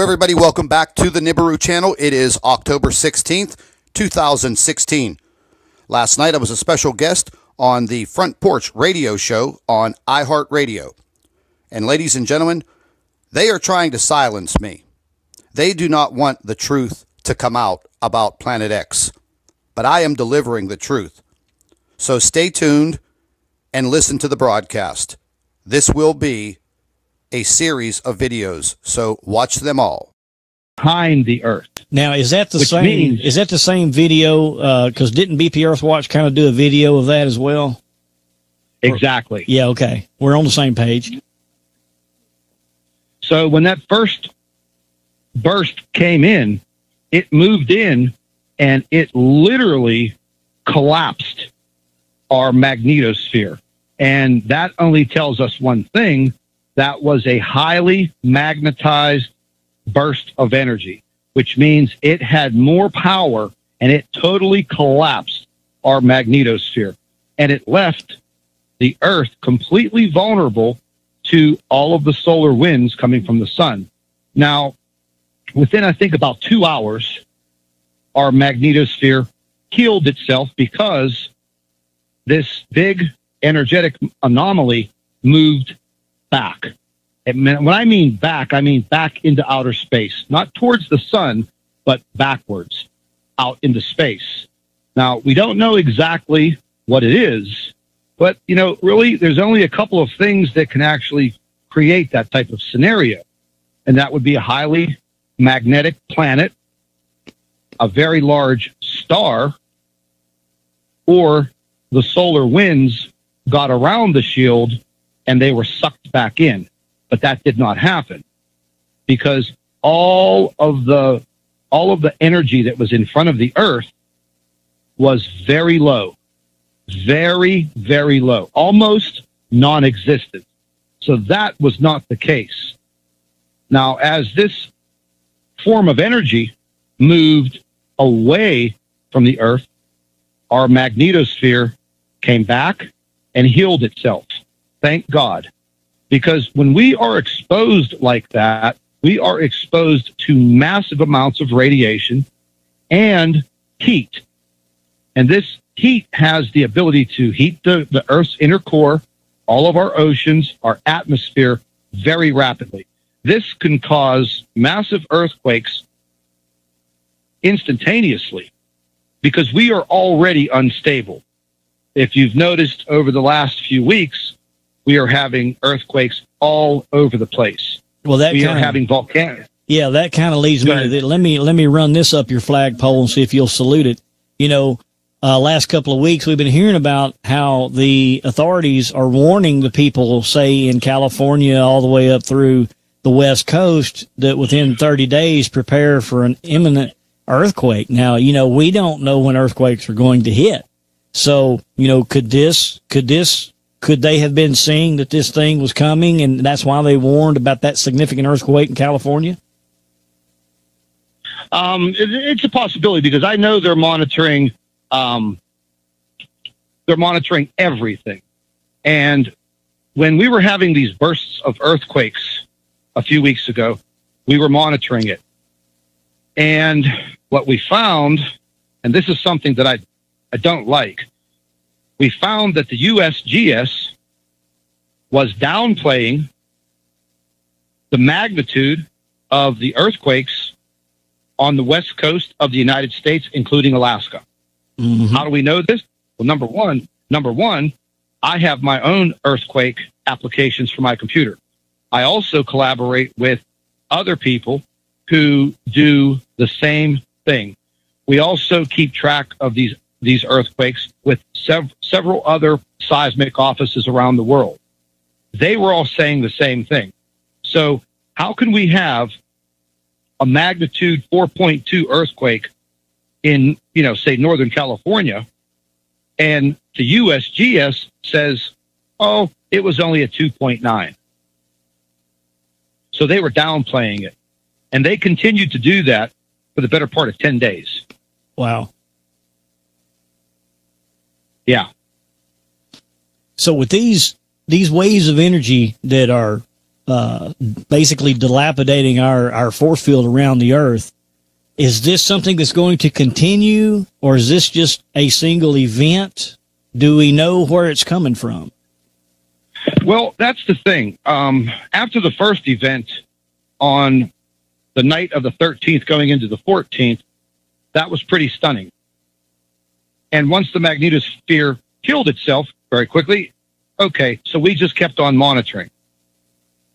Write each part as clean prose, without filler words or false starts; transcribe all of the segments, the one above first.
everybody. Welcome back to the Nibiru channel. It is October 16th, 2016. Last night I was a special guest on the Front Porch Radio Show on iHeartRadio. And ladies and gentlemen, they are trying to silence me. They do not want the truth to come out about Planet X. But I am delivering the truth. So stay tuned and listen to the broadcast. This will be a series of videos, so watch them all. Behind the Earth. Now, is that the same? Is that the same video? Because didn't BP Earthwatch kind of do a video of that as well? Exactly. Yeah. Okay, we're on the same page. So when that first burst came in, it moved in, and it literally collapsed our magnetosphere, and that only tells us one thing. That was a highly magnetized burst of energy, which means it had more power, and it totally collapsed our magnetosphere. And it left the Earth completely vulnerable to all of the solar winds coming from the sun. Now, within, I think, about 2 hours, our magnetosphere healed itself because this big energetic anomaly moved back. And when I mean back into outer space, not towards the sun, but backwards out into space. Now, we don't know exactly what it is, but, you know, really, there's only a couple of things that can actually create that type of scenario. And that would be a highly magnetic planet, a very large star, or the solar winds got around the shield and they were sucked back in. But that did not happen because all of the energy that was in front of the Earth was very low, very, very low, almost non-existent. So that was not the case. Now, as this form of energy moved away from the Earth, our magnetosphere came back and healed itself. Thank God. Because when we are exposed like that, we are exposed to massive amounts of radiation and heat. And this heat has the ability to heat the Earth's inner core, all of our oceans, our atmosphere very rapidly. This can cause massive earthquakes instantaneously because we are already unstable. If you've noticed over the last few weeks, we are having earthquakes all over the place. Well, we are having volcanoes. Yeah, that kind of leads me to that. Let me run this up your flagpole and see if you'll salute it. You know, last couple of weeks we've been hearing about how the authorities are warning the people, say in California all the way up through the West Coast, that within 30 days prepare for an imminent earthquake. Now, you know, we don't know when earthquakes are going to hit. So, you know, could they have been seeing that this thing was coming, and that's why they warned about that significant earthquake in California? It's a possibility because I know they're monitoring. They're monitoring everything. And when we were having these bursts of earthquakes a few weeks ago, we were monitoring it. And what we found, and this is something that I don't like, we found that the USGS was downplaying the magnitude of the earthquakes on the west coast of the United States, including Alaska. Mm-hmm. How do we know this? Well, number one, I have my own earthquake applications for my computer. I also collaborate with other people who do the same thing. We also keep track of these earthquakes with several other seismic offices around the world. They were all saying the same thing. So how can we have a magnitude 4.2 earthquake in, you know, say Northern California, and the USGS says, oh, it was only a 2.9. So they were downplaying it. And they continued to do that for the better part of 10 days. Wow. Yeah. So with these waves of energy that are basically dilapidating our force field around the Earth. Is this something that's going to continue, or is this just a single event? Do we know where it's coming from? Well, that's the thing. After the first event on the night of the 13th going into the 14th, that was pretty stunning. And once the magnetosphere killed itself very quickly, okay, so we just kept on monitoring.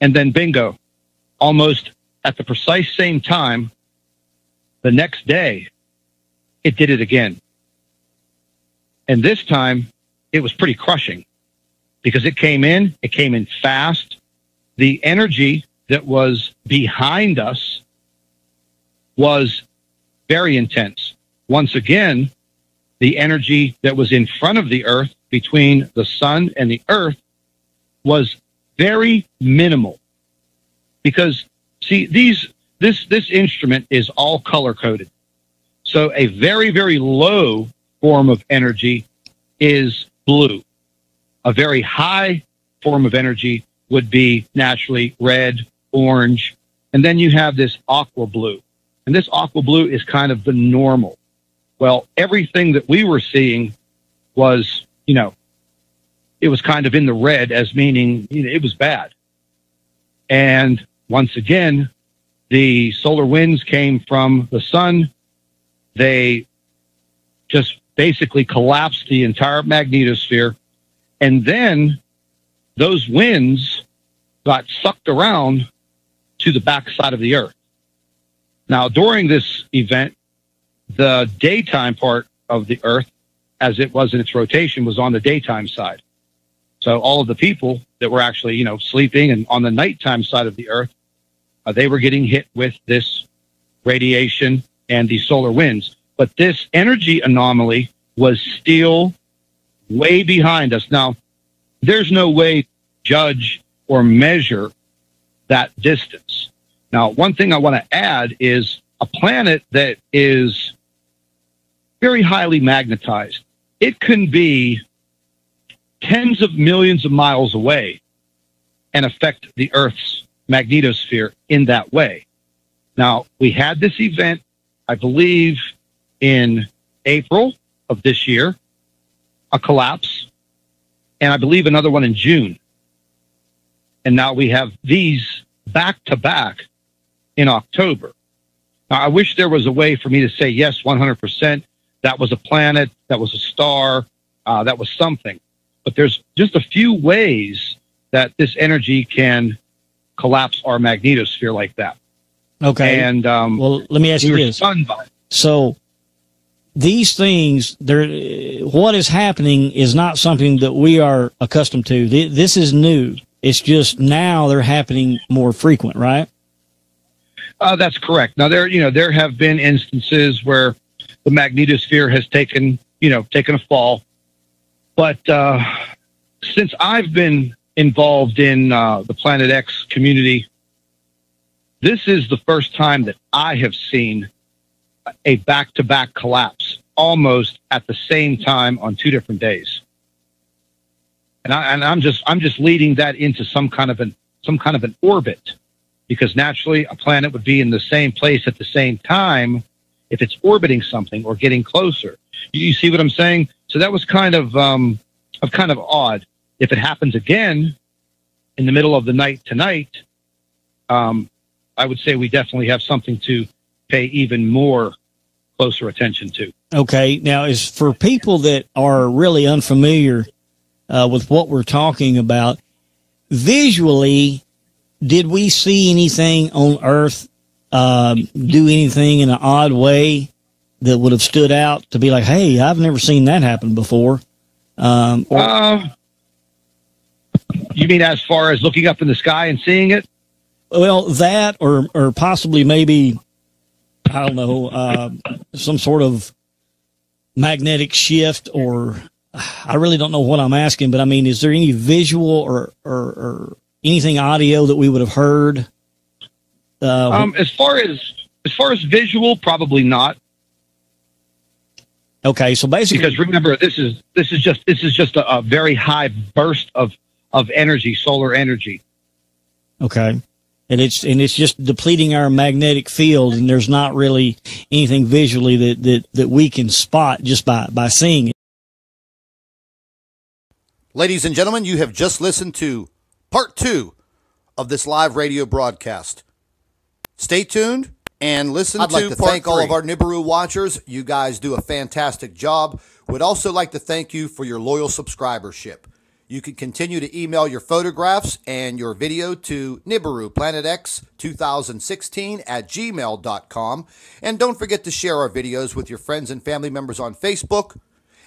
And then bingo, almost at the precise same time, the next day, it did it again. And this time, it was pretty crushing because it came in fast. The energy that was behind us was very intense. Once again, the energy that was in front of the Earth, between the sun and the Earth, was very minimal. Because, see, this instrument is all color-coded. So a very, very low form of energy is blue. A very high form of energy would be naturally red, orange, and then you have this aqua blue. And this aqua blue is kind of the normal. Well, everything that we were seeing was, it was kind of in the red, as meaning it was bad. And once again, the solar winds came from the sun. They just basically collapsed the entire magnetosphere. And then those winds got sucked around to the backside of the Earth. Now, during this event, the daytime part of the Earth, as it was in its rotation, was on the daytime side. So all of the people that were actually, sleeping and on the nighttime side of the Earth, they were getting hit with this radiation and the solar winds. But this energy anomaly was still way behind us. Now, there's no way to judge or measure that distance. Now, one thing I want to add is a planet that is very highly magnetized. It can be tens of millions of miles away and affect the Earth's magnetosphere in that way. Now, we had this event, I believe, in April of this year, a collapse, and I believe another one in June. And now we have these back to back in October. Now, I wish there was a way for me to say, yes, 100%, that was a planet, that was a star, that was something. But there's just a few ways that this energy can collapse our magnetosphere like that. Okay. And well, let me ask you this. So these things, what is happening is not something that we are accustomed to. This is new. It's just now they're happening more frequent, right? That's correct. Now there have been instances where the magnetosphere has taken a fall, but since I've been involved in the Planet X community, this is the first time that I have seen a back-to-back collapse almost at the same time on 2 different days. And I'm just leading that into some kind of an orbit, because naturally a planet would be in the same place at the same time if it's orbiting something or getting closer. You see what I'm saying? So that was kind of odd. If it happens again in the middle of the night tonight, I would say we definitely have something to pay even more closer attention to. Okay. Now, as for people that are really unfamiliar with what we're talking about, visually, did we see anything on Earth do anything in an odd way that would have stood out to be like, hey, I've never seen that happen before? You mean as far as looking up in the sky and seeing it? Well, that or possibly maybe, I don't know, some sort of magnetic shift, or I really don't know what I'm asking, but I mean, is there any visual or anything audio that we would have heard? As far as visual, probably not. Okay, so basically, because remember, this is just a very high burst of energy, solar energy. Okay. And it's just depleting our magnetic field, and there's not really anything visually that we can spot just by seeing it. Ladies and gentlemen, you have just listened to part 2 of this live radio broadcast. Stay tuned and listen to part 3. I'd like to thank all of our Nibiru watchers. You guys do a fantastic job. Would also like to thank you for your loyal subscribership. You can continue to email your photographs and your video to NibiruPlanetX2016@gmail.com. And don't forget to share our videos with your friends and family members on Facebook.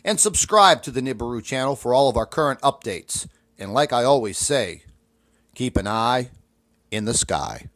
And subscribe to the Nibiru channel for all of our current updates. And like I always say, keep an eye in the sky.